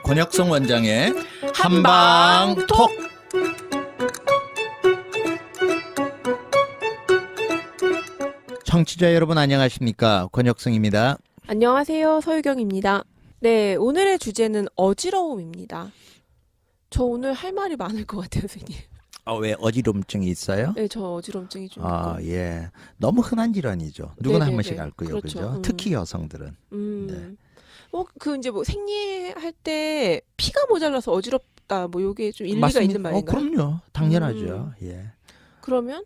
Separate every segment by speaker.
Speaker 1: 권혁성 원장의 한방톡. 청취자 여러분 안녕하십니까? 권혁성입니다.
Speaker 2: 안녕하세요. 서유경입니다. 네, 오늘의 주제는 어지러움입니다. 저 오늘 할 말이 많을 것 같아요, 선생님.
Speaker 1: 왜 어지럼증이 있어요?
Speaker 2: 네, 저 어지럼증이 좀 있고.
Speaker 1: 예. 너무 흔한 질환이죠. 누구나 한
Speaker 2: 네네네.
Speaker 1: 번씩 앓고요.
Speaker 2: 그렇죠.
Speaker 1: 그죠? 특히 여성들은. 네.
Speaker 2: 이제 생리할 때 피가 모자라서 어지럽다. 요게 좀 일리가
Speaker 1: 맞습니까?
Speaker 2: 있는 말인가요?
Speaker 1: 그럼요. 당연하죠. 예.
Speaker 2: 그러면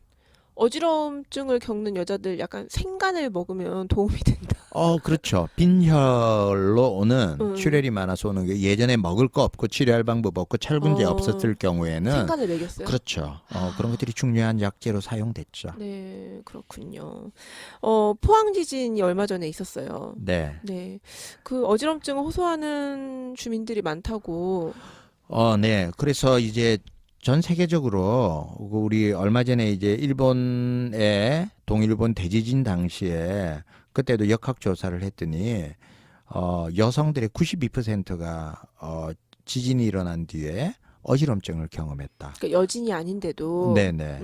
Speaker 2: 어지럼증을 겪는 여자들 약간 생간을 먹으면 도움이 된다.
Speaker 1: 그렇죠. 빈혈로 오는
Speaker 2: 음.
Speaker 1: 출혈이 많아서 오는 게 예전에 먹을 거 없고 치료할 방법 없고 철분제
Speaker 2: 어.
Speaker 1: 없었을 경우에는
Speaker 2: 생간을 먹였어요.
Speaker 1: 그렇죠. 그런 것들이 중요한 약재로 사용됐죠.
Speaker 2: 네, 그렇군요. 포항 지진이 얼마 전에 있었어요.
Speaker 1: 네.
Speaker 2: 네, 그 어지럼증을 호소하는 주민들이 많다고.
Speaker 1: 네. 그래서 이제 전 세계적으로 우리 얼마 전에 이제 일본의 동일본 대지진 당시에 그때도 역학조사를 했더니 여성들의 92%가 지진이 일어난 뒤에 어지럼증을 경험했다.
Speaker 2: 그러니까 여진이 아닌데도.
Speaker 1: 네네.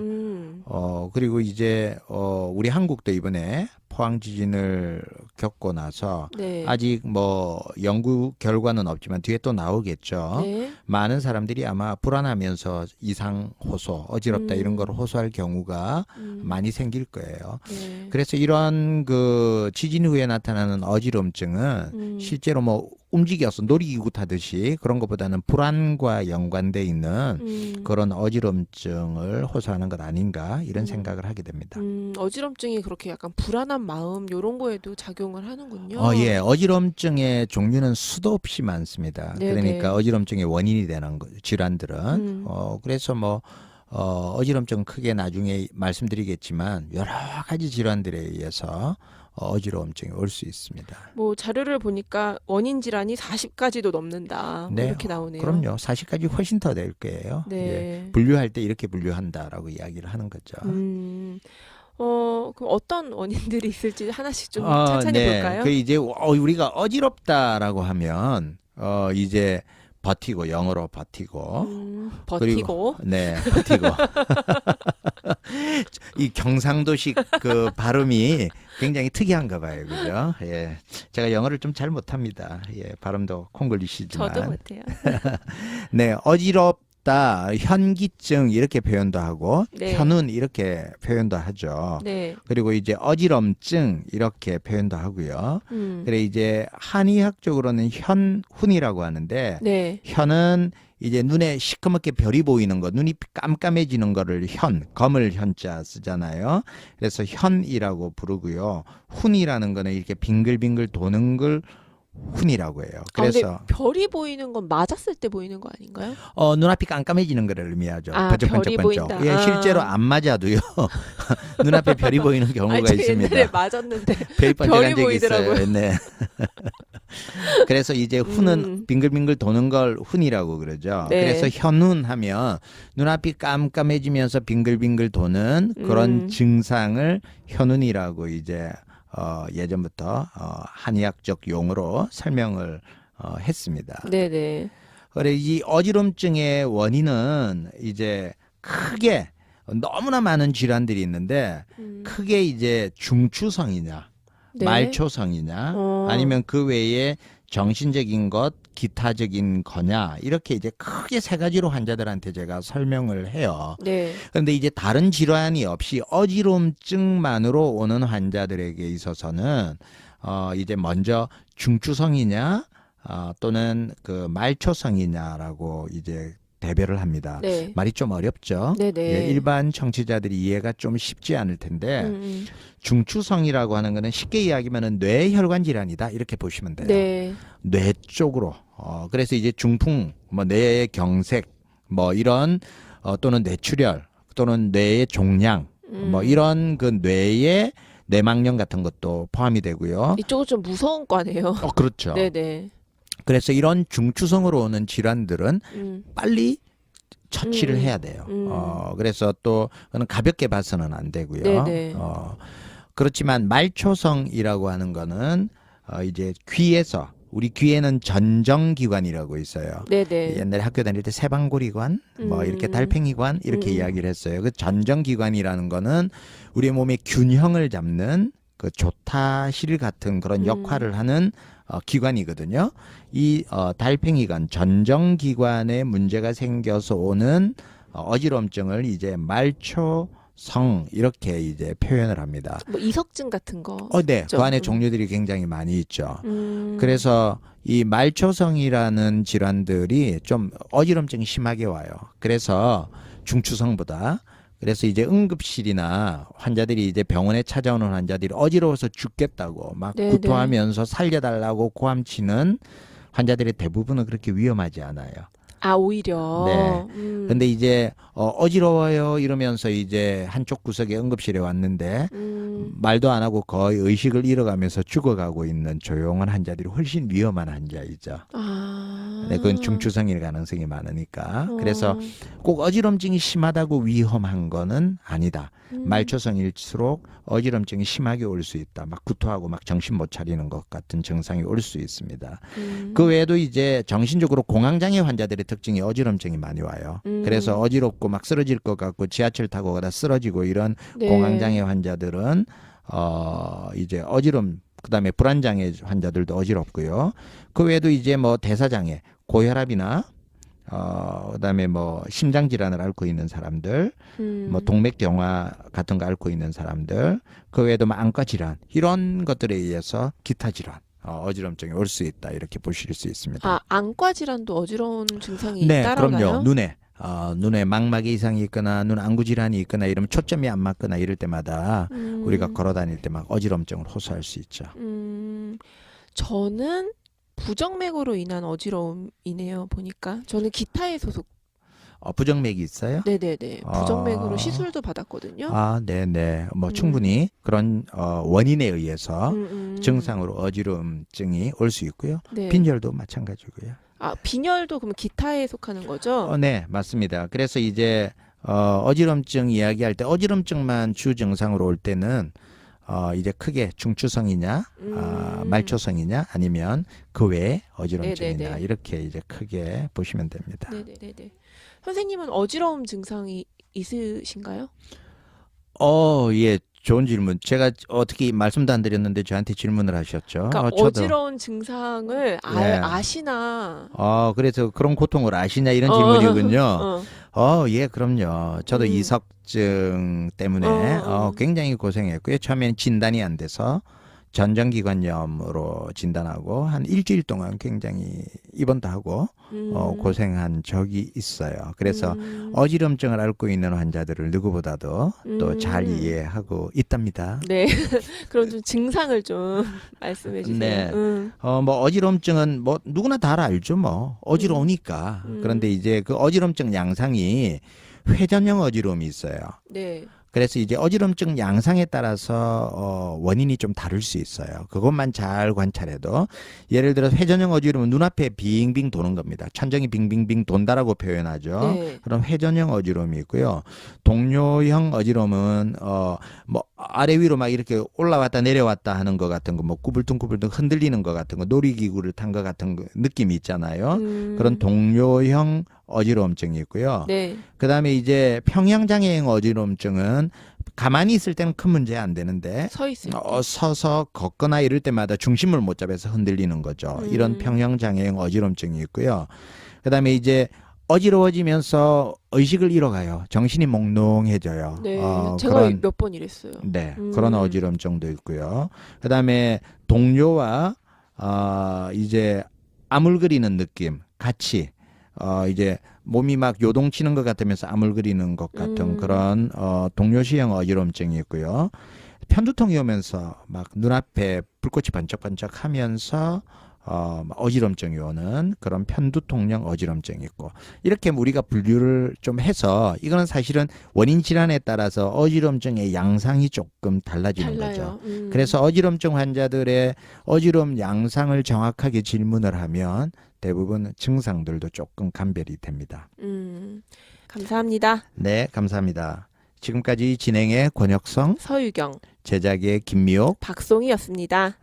Speaker 1: 그리고 이제 우리 한국도 이번에 포항 지진을 겪고 나서
Speaker 2: 네.
Speaker 1: 아직 뭐 연구 결과는 없지만 뒤에 또 나오겠죠.
Speaker 2: 네.
Speaker 1: 많은 사람들이 아마 불안하면서 이상 호소, 어지럽다 이런 걸 호소할 경우가 많이 생길 거예요.
Speaker 2: 네.
Speaker 1: 그래서 이런 그 지진 후에 나타나는 어지럼증은 실제로 뭐 움직여서 놀이기구 타듯이 그런 것보다는 불안과 연관돼 있는 그런 어지럼증을 호소하는 것 아닌가 이런 생각을 하게 됩니다.
Speaker 2: 어지럼증이 그렇게 약간 불안한 마음 요런 거에도 작용을 하는군요.
Speaker 1: 예, 어지럼증의 종류는 수도 없이 많습니다.
Speaker 2: 네네.
Speaker 1: 그러니까 어지럼증의 원인이 되는 질환들은 그래서 뭐 어지럼증 크게 나중에 말씀드리겠지만 여러 가지 질환들에 의해서 어지러움증이 올 수 있습니다.
Speaker 2: 뭐 자료를 보니까 원인 질환이 40가지도 넘는다.
Speaker 1: 네,
Speaker 2: 이렇게 나오네요.
Speaker 1: 그럼요. 40가지 훨씬 더 될 거예요.
Speaker 2: 네.
Speaker 1: 예, 분류할 때 이렇게 분류한다라고 이야기를 하는 거죠.
Speaker 2: 그럼 어떤 원인들이 있을지 하나씩 좀 천천히
Speaker 1: 네.
Speaker 2: 볼까요?
Speaker 1: 그 이제 우리가 어지럽다라고 하면 이제 버티고 영어로 버티고
Speaker 2: 버티고.
Speaker 1: 네, 버티고 이 경상도식 그 발음이 굉장히 특이한가 봐요, 그죠? 예, 제가 영어를 좀 잘 못합니다. 예, 발음도 콩글리시지만
Speaker 2: 저도 못해요.
Speaker 1: 네, 어지럽다, 현기증 이렇게 표현도 하고
Speaker 2: 네.
Speaker 1: 현운 이렇게 표현도 하죠.
Speaker 2: 네.
Speaker 1: 그리고 이제 어지럼증 이렇게 표현도 하고요. 그래 이제 한의학적으로는 현훈이라고 하는데
Speaker 2: 네.
Speaker 1: 현은 이제 눈에 시커멓게 별이 보이는 거, 눈이 깜깜해지는 거를 검을 현자 쓰잖아요. 그래서 현이라고 부르고요. 훈이라는 거는 이렇게 빙글빙글 도는 걸 훈이라고 해요.
Speaker 2: 근데
Speaker 1: 그래서
Speaker 2: 별이 보이는 건 맞았을 때 보이는 거 아닌가요?
Speaker 1: 눈앞이 깜깜해지는 거를 의미하죠.
Speaker 2: 별이 보인다.
Speaker 1: 예, 실제로 안 맞아도요. 눈앞에 별이 보이는 경우가
Speaker 2: 저
Speaker 1: 있습니다.
Speaker 2: 옛날에 맞았는데
Speaker 1: 별이 번쩍한 적이
Speaker 2: 보이더라고요.
Speaker 1: 있어요. 네. 그래서 이제 훈은 빙글빙글 도는 걸 훈이라고 그러죠.
Speaker 2: 네.
Speaker 1: 그래서 현훈 하면 눈앞이 깜깜해지면서 빙글빙글 도는 그런 증상을 현훈이라고 이제 예전부터 한의학적 용어로 설명을 했습니다.
Speaker 2: 네네.
Speaker 1: 그래 이 어지럼증의 원인은 이제 크게 너무나 많은 질환들이 있는데 크게 이제 중추성이냐
Speaker 2: 네.
Speaker 1: 말초성이냐 아니면 그 외에 정신적인 것 기타적인 거냐 이렇게 이제 크게 세 가지로 환자들한테 제가 설명을 해요.
Speaker 2: 네.
Speaker 1: 그런데 이제 다른 질환이 없이 어지럼증만으로 오는 환자들에게 있어서는 이제 먼저 중추성이냐 또는 그 말초성이냐라고 이제 대별을 합니다.
Speaker 2: 네.
Speaker 1: 말이 좀 어렵죠.
Speaker 2: 네네.
Speaker 1: 예, 일반 청취자들이 이해가 좀 쉽지 않을 텐데 중추성이라고 하는 거는 쉽게 이야기하면 뇌혈관 질환이다 이렇게 보시면 돼요.
Speaker 2: 네.
Speaker 1: 뇌 쪽으로. 그래서 이제 중풍, 뭐 뇌의 경색, 뭐 이런 또는 뇌출혈 또는 뇌의 종양, 뭐 이런 그 뇌의 뇌망령 같은 것도 포함이 되고요.
Speaker 2: 이쪽은 좀 무서운 과네요.
Speaker 1: 그렇죠.
Speaker 2: 네네.
Speaker 1: 그래서 이런 중추성으로 오는 질환들은 빨리 처치를 해야 돼요. 그래서 또 그는 가볍게 봐서는 안 되고요.
Speaker 2: 네네.
Speaker 1: 그렇지만 말초성이라고 하는 거는 이제 귀에서 우리 귀에는 전정기관이라고 있어요.
Speaker 2: 네네.
Speaker 1: 옛날에 학교 다닐 때 세방고리관, 뭐 이렇게 달팽이관 이렇게 이야기를 했어요. 그 전정기관이라는 거는 우리 몸의 균형을 잡는 그 조타실 같은 그런 역할을 하는 기관이거든요. 이 달팽이관, 전정기관에 문제가 생겨서 오는 어지럼증을 이제 말초성 이렇게 이제 표현을 합니다.
Speaker 2: 뭐 이석증 같은 거.
Speaker 1: 네.
Speaker 2: 있죠?
Speaker 1: 그 안에 종류들이 굉장히 많이 있죠.
Speaker 2: 음.
Speaker 1: 그래서 이 말초성이라는 질환들이 좀 어지럼증이 심하게 와요. 그래서 중추성보다. 그래서 이제 응급실이나 환자들이 이제 병원에 찾아오는 환자들이 어지러워서 죽겠다고 막
Speaker 2: 네네.
Speaker 1: 구토하면서 살려달라고 고함치는 환자들의 대부분은 그렇게 위험하지 않아요.
Speaker 2: 아, 오히려.
Speaker 1: 네. 근데 이제 어지러워요 이러면서 이제 한쪽 구석에 응급실에 왔는데 말도 안 하고 거의 의식을 잃어가면서 죽어가고 있는 조용한 환자들이 훨씬 위험한 환자이죠.
Speaker 2: 아.
Speaker 1: 네, 그건 중추성일 가능성이 많으니까.
Speaker 2: 어.
Speaker 1: 그래서 꼭 어지럼증이 심하다고 위험한 거는 아니다. 말초성일수록 어지럼증이 심하게 올 수 있다. 막 구토하고 막 정신 못 차리는 것 같은 증상이 올 수 있습니다. 그 외에도 이제 정신적으로 공황장애 환자들의 특징이 어지럼증이 많이 와요. 그래서 어지럽고 막 쓰러질 것 같고 지하철 타고 가다 쓰러지고 이런
Speaker 2: 네.
Speaker 1: 공황장애 환자들은 이제 어지럼 그다음에 불안장애 환자들도 어지럽고요. 그 외에도 이제 뭐 대사장애, 고혈압이나 그다음에 뭐 심장 질환을 앓고 있는 사람들, 뭐 동맥경화 같은 거 앓고 있는 사람들, 그 외에도 뭐 안과 질환 이런 것들에 의해서 기타 질환, 어지럼증이 올 수 있다 이렇게 보실 수 있습니다.
Speaker 2: 아, 안과 질환도 어지러운 증상이
Speaker 1: 네,
Speaker 2: 따라오나요?
Speaker 1: 그럼요. 눈에 망막에 이상이 있거나 눈 안구 질환이 있거나 이러면 초점이 안 맞거나 이럴 때마다 우리가 걸어 다닐 때 막 어지럼증을 호소할 수 있죠.
Speaker 2: 저는 부정맥으로 인한 어지러움이네요. 보니까 저는 기타에 소속.
Speaker 1: 부정맥이 있어요?
Speaker 2: 네네네. 부정맥으로
Speaker 1: 아.
Speaker 2: 시술도 받았거든요.
Speaker 1: 네네. 뭐 충분히 그런 원인에 의해서
Speaker 2: 음.
Speaker 1: 증상으로 어지럼증이 올 수 있고요.
Speaker 2: 네.
Speaker 1: 빈혈도 마찬가지고요.
Speaker 2: 아, 빈혈도 그럼 기타에 속하는 거죠?
Speaker 1: 네, 맞습니다. 그래서 이제 어지럼증 이야기할 때 어지럼증만 주 증상으로 올 때는 이제 크게 중추성이냐, 말초성이냐, 아니면 그 외에 어지럼증이냐
Speaker 2: 네네네.
Speaker 1: 이렇게 이제 크게 보시면 됩니다.
Speaker 2: 네네네네. 선생님은 어지러움 증상이 있으신가요?
Speaker 1: 예, 좋은 질문. 제가 어떻게 말씀도 안 드렸는데 저한테 질문을 하셨죠.
Speaker 2: 그러니까
Speaker 1: 저도.
Speaker 2: 어지러운 증상을
Speaker 1: 네.
Speaker 2: 아시나?
Speaker 1: 그래서 그런 고통을 아시냐 이런 질문이군요. 예, 그럼요. 저도 이석증 때문에 굉장히 고생했고요. 처음에는 진단이 안 돼서 전정기관염으로 진단하고 한 일주일 동안 굉장히 입원도 하고 고생한 적이 있어요. 그래서 어지럼증을 앓고 있는 환자들을 누구보다도 또 잘 이해하고 있답니다.
Speaker 2: 네. 그럼 좀 증상을 좀 말씀해 주세요.
Speaker 1: 네. 뭐 어지럼증은 뭐 누구나 다 알죠. 뭐 어지러우니까. 그런데 이제 그 어지럼증 양상이 회전형 어지러움이 있어요.
Speaker 2: 네.
Speaker 1: 그래서 이제 어지럼증 양상에 따라서 원인이 좀 다를 수 있어요. 그것만 잘 관찰해도 예를 들어 회전형 어지러움은 눈앞에 빙빙 도는 겁니다. 천정이 빙빙빙 돈다라고 표현하죠.
Speaker 2: 네.
Speaker 1: 그럼 회전형 어지러움이 있고요. 동료형 어지러움은 뭐 아래 위로 막 이렇게 올라왔다 내려왔다 하는 것 같은 거, 뭐 구불퉁구불퉁 흔들리는 것 같은 거, 놀이기구를 탄 것 같은 느낌이 있잖아요. 그런 동료형 어지러움증이 있고요.
Speaker 2: 네.
Speaker 1: 그다음에 이제 평형장애형 어지러움증은 가만히 있을 때는 큰 문제 안 되는데
Speaker 2: 서 있을 때.
Speaker 1: 서서 걷거나 이럴 때마다 중심을 못 잡아서 흔들리는 거죠. 이런 평형장애형 어지러움증이 있고요. 그다음에 이제 어지러워지면서 의식을 잃어가요. 정신이 몽롱해져요.
Speaker 2: 네. 제가 몇 번 이랬어요.
Speaker 1: 네, 그런 어지럼증도 있고요. 그다음에 동료와 이제 아물거리는 느낌 같이 이제 몸이 막 요동치는 것 같으면서 아물거리는 것 같은 그런 동료시형 어지럼증이 있고요. 편두통이 오면서 막 눈앞에 불꽃이 반짝반짝하면서 어지럼증이 오는 그런 편두통형 어지럼증이 있고, 이렇게 우리가 분류를 좀 해서 이거는 사실은 원인 질환에 따라서 어지럼증의 양상이 조금 달라지는
Speaker 2: 달라요.
Speaker 1: 거죠. 그래서 어지럼증 환자들의 어지럼 양상을 정확하게 질문을 하면 대부분 증상들도 조금 감별이 됩니다.
Speaker 2: 감사합니다.
Speaker 1: 네, 감사합니다. 지금까지 진행의 권혁성,
Speaker 2: 서유경,
Speaker 1: 제작의 김미옥,
Speaker 2: 박송이었습니다.